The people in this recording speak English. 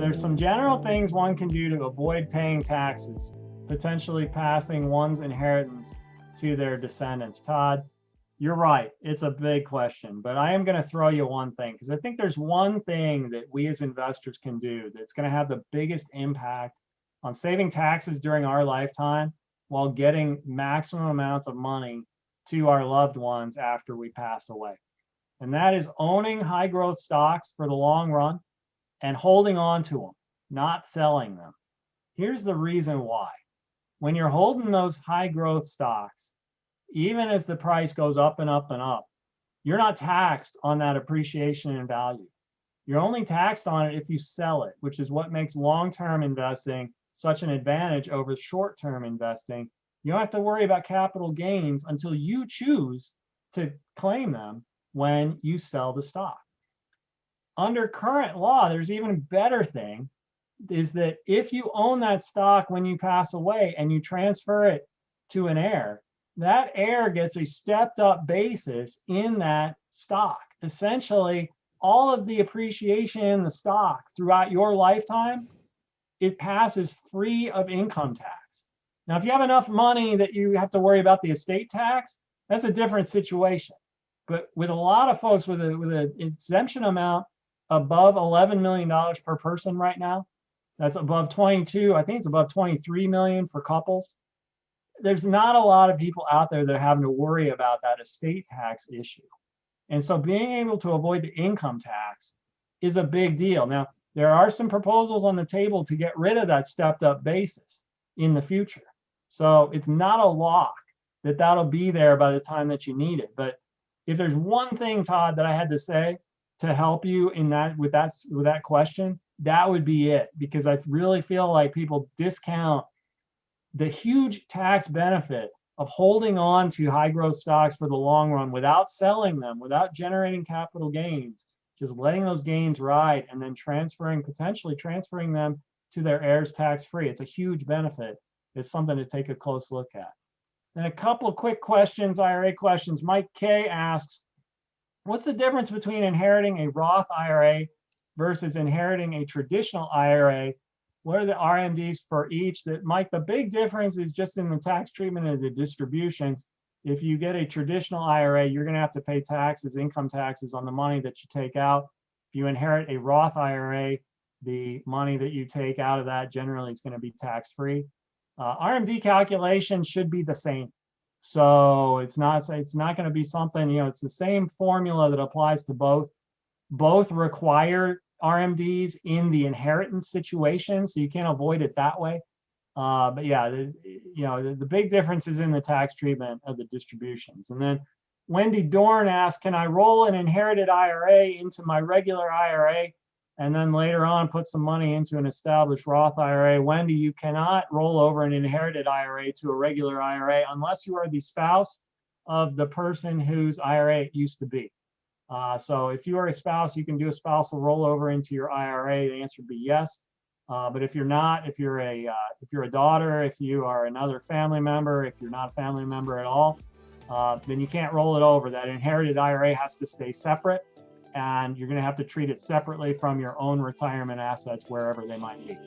there's some general things one can do to avoid paying taxes, potentially passing one's inheritance to their descendants. Todd, you're right. It's a big question, but I am going to throw you one thing because I think there's one thing that we as investors can do that's going to have the biggest impact on saving taxes during our lifetime while getting maximum amounts of money to our loved ones after we pass away. And that is owning high growth stocks for the long run and holding on to them, not selling them. Here's the reason why. When you're holding those high growth stocks, even as the price goes up and up and up, you're not taxed on that appreciation in value. You're only taxed on it if you sell it, which is what makes long-term investing such an advantage over short-term investing. You don't have to worry about capital gains until you choose to claim them when you sell the stock. Under current law, there's even a better thing, is that if you own that stock when you pass away and you transfer it to an heir, that heir gets a stepped up basis in that stock. Essentially, all of the appreciation in the stock throughout your lifetime, it passes free of income tax. Now, if you have enough money that you have to worry about the estate tax, that's a different situation. But with a lot of folks with an exemption amount above $11 million per person right now, that's above 22, I think it's above 23 million for couples. There's not a lot of people out there that are having to worry about that estate tax issue. And so being able to avoid the income tax is a big deal. Now, there are some proposals on the table to get rid of that stepped up basis in the future. So it's not a lock that that'll be there by the time that you need it. But if there's one thing, Todd, that I had to say to help you in that with that question, that would be it, because I really feel like people discount the huge tax benefit of holding on to high growth stocks for the long run without selling them, without generating capital gains, just letting those gains ride and then potentially transferring them to their heirs tax free. It's a huge benefit. It's something to take a close look at. And a couple of quick questions, IRA questions. Mike K asks, what's the difference between inheriting a Roth IRA versus inheriting a traditional IRA? What are the RMDs for each? Mike, the big difference is just in the tax treatment of the distributions. If you get a traditional IRA, you're going to have to pay taxes, income taxes on the money that you take out. If you inherit a Roth IRA, the money that you take out of that generally is going to be tax-free. RMD calculation should be the same. So it's not going to be something, it's the same formula that applies to both. Both require RMDs in the inheritance situation, so you can't avoid it that way. But yeah, the big difference is in the tax treatment of the distributions. And then Wendy Dorn asked, can I roll an inherited IRA into my regular IRA and then later on put some money into an established Roth IRA? Wendy, you cannot roll over an inherited IRA to a regular IRA unless you are the spouse of the person whose IRA it used to be. So if you are a spouse, you can do a spousal rollover into your IRA. The answer would be yes. But if you're not, if you're a daughter, if you are another family member, if you're not a family member at all, then you can't roll it over. That inherited IRA has to stay separate, and you're going to have to treat it separately from your own retirement assets, wherever they might be.